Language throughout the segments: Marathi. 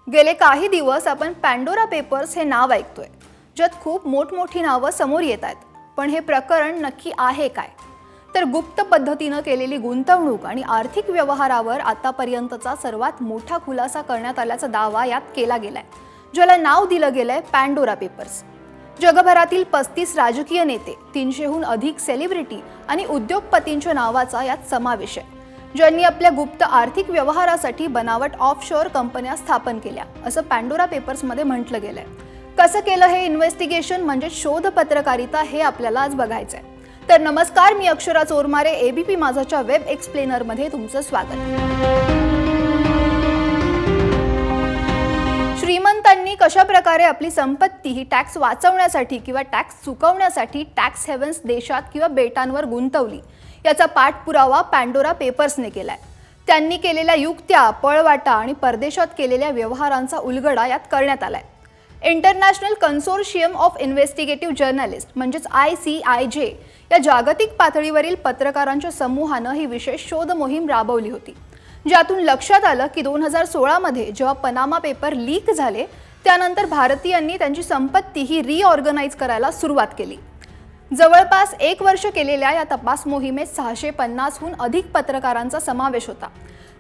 गेले काही दिवस आपण पॅन्डोरा पेपर्स हे नाव ऐकतोय, ज्यात खूप मोठमोठी नावं समोर येत आहेत. पण हे प्रकरण नक्की आहे काय? तर गुप्त पद्धतीनं केलेली गुंतवणूक आणि आर्थिक व्यवहारावर आतापर्यंतचा सर्वात मोठा खुलासा करण्यात आल्याचा दावा यात केला गेलाय, ज्याला नाव दिलं गेलंय पॅन्डोरा पेपर्स. जगभरातील 35 राजकीय नेते, 300हून अधिक सेलिब्रिटी आणि उद्योगपतींच्या नावाचा यात समावेश आहे, ज्यांनी आपल्या गुप्त आर्थिक व्यवहारासाठी बनावट ऑफशोअर कंपन्या स्थापन केल्या, असं पॅन्डोरा पेपर्समध्ये म्हटलं गेलंय. कसं केलं हे इन्व्हेस्टिगेशन म्हणजे शोध पत्रकारिता हे आपल्याला आज बघायचंय. तर नमस्कार, मी अक्षरा चोरमारे, एबीपी माझाच्या वेब एक्सप्लेनरमध्ये तुमचं स्वागत. श्रीमंतांनी कशा प्रकारे आपली संपत्ती ही टॅक्स वाचवण्यासाठी किंवा टॅक्स चुकवण्यासाठी टॅक्स हेव्हन्स देशात किंवा बेटांवर गुंतवली, याचा पाठपुरावा पॅन्डोरा पेपर्सने केलाय. त्यांनी केलेल्या युक्त्या, पळवाटा आणि परदेशात केलेल्या व्यवहारांचा उलगडा यात करण्यात आलाय. इंटरनॅशनल कन्सोर्शियम ऑफ इन्व्हेस्टिगेटिव्ह जर्नलिस्ट म्हणजेच ICIJ या जागतिक पातळीवरील पत्रकारांच्या समूहानं ही विशेष शोध मोहीम राबवली होती, ज्यातून लक्षात आलं की 2016 मध्ये जेव्हा पनामा पेपर लीक झाले, त्यानंतर भारतीयांनी त्यांची संपत्ती ही रिऑर्गनाइज करायला सुरुवात केली. जवळपास 1 वर्ष केलेल्या या तपास मोहिमेत 650हून अधिक पत्रकारांचा समावेश होता.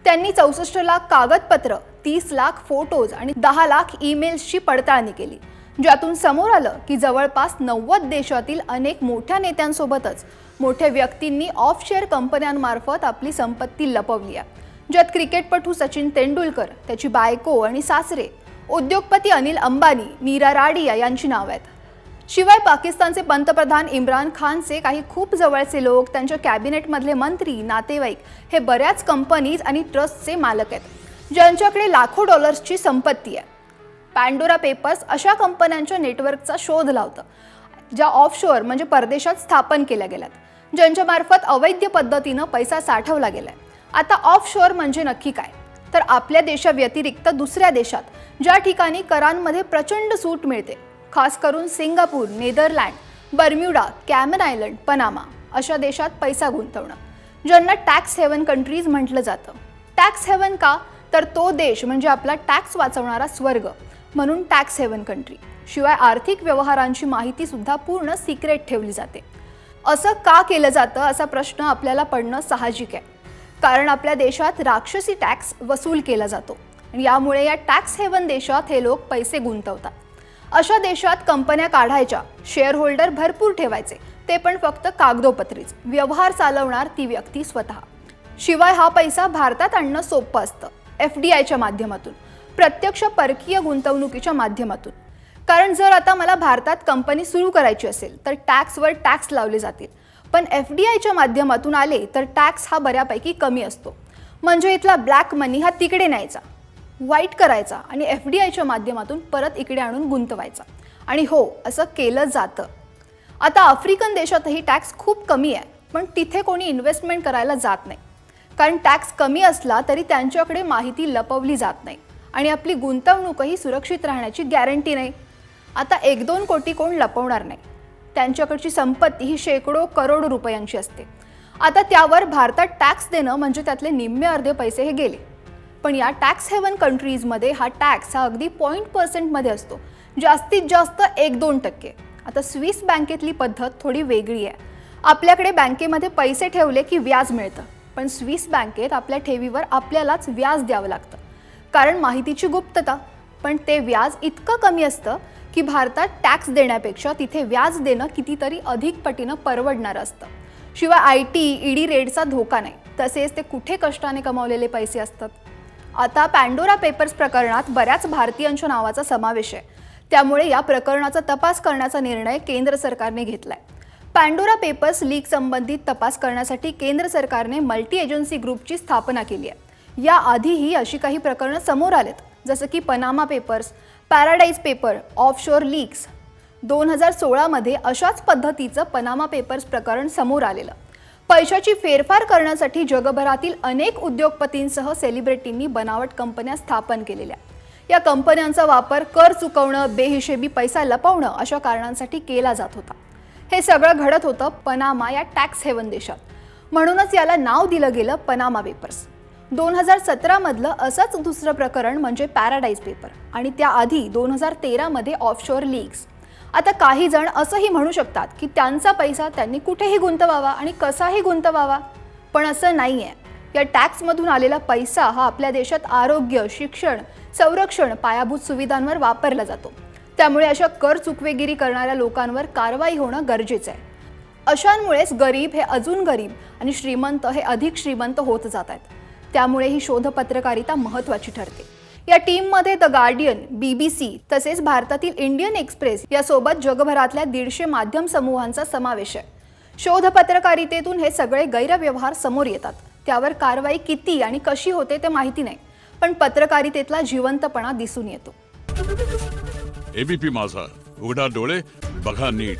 त्यांनी 64 लाख कागदपत्र, 30 लाख फोटोज आणि 10 लाख ईमेल्सची पडताळणी केली, ज्यातून समोर आलं की जवळपास 90 देशातील अनेक मोठ्या नेत्यांसोबतच मोठ्या व्यक्तींनी ऑफशोअर कंपन्यांमार्फत आपली संपत्ती लपवली आहे, ज्यात क्रिकेटपटू सचिन तेंडुलकर, त्याची बायको आणि सासरे, उद्योगपती अनिल अंबानी, मीरा राडिया यांची नावं आहेत. शिवाय पाकिस्तानचे पंतप्रधान इम्रान खानचे काही खूप जवळचे लोक, त्यांच्या कॅबिनेटमधले मंत्री, नातेवाईक हे बऱ्याच कंपनीज आणि ट्रस्टचे मालक आहेत, ज्यांच्याकडे लाखो डॉलर्सची संपत्ती आहे. पॅन्डोरा पेपर्स अशा कंपन्यांच्या नेटवर्कचा शोध लावतं, ज्या ऑफशोअर म्हणजे परदेशात स्थापन केल्या गेल्यात, ज्यांच्यामार्फत अवैध पद्धतीनं पैसा साठवला गेलाय. आता ऑफशोअर म्हणजे नक्की काय? तर आपल्या देशाव्यतिरिक्त दुसऱ्या देशात, ज्या ठिकाणी करांमध्ये प्रचंड सूट मिळते, खास करून Singapore, Netherland, Bermuda, Cayman island, Panama अशा देशात पैसा गुंतवणं, ज्यांना टॅक्स हेवन कंट्रीज म्हटलं जातं. टॅक्स हेवन का? तर तो देश म्हणजे आपला टॅक्स वाचवणारा स्वर्ग, म्हणून टॅक्स हेवन कंट्री. शिवाय आर्थिक व्यवहारांची माहिती सुद्धा पूर्ण सिक्रेट ठेवली जाते. असं का केलं जातं असा प्रश्न आपल्याला पडणं साहजिक आहे, कारण आपल्या देशात राक्षसी टॅक्स वसूल केला जातो आणि यामुळे या टॅक्स हेवन देशात हे लोक पैसे गुंतवतात. अशा देशात कंपन्या काढायच्या, शेअर होल्डर भरपूर ठेवायचे, ते पण फक्त कागदोपत्रीच, व्यवहार चालवणार ती व्यक्ती स्वतः. शिवाय हा पैसा भारतात आणणं सोपं असतं, FDIच्या माध्यमातून, प्रत्यक्ष परकीय गुंतवणुकीच्या माध्यमातून. कारण जर आता मला भारतात कंपनी सुरू करायची असेल तर टॅक्सवर टॅक्स लावले जातील, पण FDIच्या माध्यमातून आले तर टॅक्स हा बऱ्यापैकी कमी असतो. म्हणजे इथला ब्लॅक मनी हा तिकडे न्यायचा, वाईट करायचा आणि FDIच्या माध्यमातून परत इकडे आणून गुंतवायचा. आणि हो, असं केलं जातं. आता आफ्रिकन देशातही टॅक्स खूप कमी आहे, पण तिथे कोणी इन्व्हेस्टमेंट करायला जात नाही, कारण टॅक्स कमी असला तरी त्यांच्याकडे माहिती लपवली जात नाही आणि आपली गुंतवणूकही सुरक्षित राहण्याची गॅरंटी नाही. आता 1-2 कोटी कोण लपवणार नाही, त्यांच्याकडची संपत्ती ही शेकडो करोड रुपयांची असते. आता त्यावर भारतात टॅक्स देणं म्हणजे त्यातले निम्मे अर्धे पैसे हे गेले. पण या टॅक्स हेवन कंट्रीजमध्ये हा टॅक्स हा अगदी 0.% मध्ये असतो, जास्तीत जास्त 1-2%. आता स्विस बँकेतली पद्धत थोडी वेगळी आहे. आपल्याकडे बँकेमध्ये पैसे ठेवले की व्याज मिळतं, पण स्विस बँकेत आपल्या ठेवीवर आपल्यालाच व्याज द्यावं लागतं, कारण माहितीची गुप्तता. पण ते व्याज इतकं कमी असतं की भारतात टॅक्स देण्यापेक्षा तिथे व्याज देणं कितीतरी अधिक पटीनं परवडणारं असतं. शिवाय IT, ED रेडचा धोका नाही, तसेच ते कुठे कष्टाने कमावलेले पैसे असतात. आता पॅन्डोरा पेपर्स प्रकरणात बऱ्याच भारतीयांच्या नावाचा समावेश आहे, त्यामुळे या प्रकरणाचा तपास करण्याचा निर्णय केंद्र सरकारने घेतलाय. पॅन्डोरा पेपर्स लीक संबंधित तपास करण्यासाठी केंद्र सरकारने मल्टी एजन्सी ग्रुपची स्थापना केली आहे. याआधीही अशी काही प्रकरणं समोर आलेत, जसं की Panama papers, paradise paper, offshore leaks. 2016 मध्ये अशाच पद्धतीचं पनामा पेपर्स प्रकरण समोर आलेलं. पैशाची फेरफार करण्यासाठी जगभरातील अनेक उद्योगपतींसह सेलिब्रिटींनी बनावट कंपन्या स्थापन केलेल्या. या कंपन्यांचा वापर कर चुकवणं, बेहिशेबी पैसा लपवणं अशा कारणांसाठी केला जात होता. हे सगळं घडत होतं पनामा या टॅक्स हेवन देशात, म्हणूनच याला नाव दिलं गेलं पनामा पेपर्स. 2017 मधलं असंच दुसरं प्रकरण म्हणजे पॅराडाईज पेपर आणि त्याआधी 2013 मध्ये ऑफशोअर लीक्स. आता काही जण असंही म्हणू शकतात की त्यांचा पैसा त्यांनी कुठेही गुंतवावा आणि कसाही गुंतवावा, पण असं नाहीये. या टॅक्समधून आलेला पैसा हा आपल्या देशात आरोग्य, शिक्षण, संरक्षण, पायाभूत सुविधांवर वापरला जातो. त्यामुळे अशा कर चुकवेगिरी करणाऱ्या लोकांवर कारवाई होणं गरजेचं आहे. अशांमुळेच गरीब हे अजून गरीब आणि श्रीमंत हे अधिक श्रीमंत होत जात आहेत. त्यामुळे ही शोध पत्रकारिता महत्त्वाची ठरते. या टीममध्ये द गार्डियन, BBC तसेच भारतातील इंडियन एक्सप्रेस यासोबत जगभरातल्या 150 माध्यम समूहांचा समावेश आहे. शोध पत्रकारितेतून हे सगळे गैरव्यवहार समोर येतात. त्यावर कारवाई किती आणि कशी होते ते माहिती नाही, पण पत्रकारितेतला जिवंतपणा दिसून येतो. ABP माझा, उघडा डोळे बघा नीट.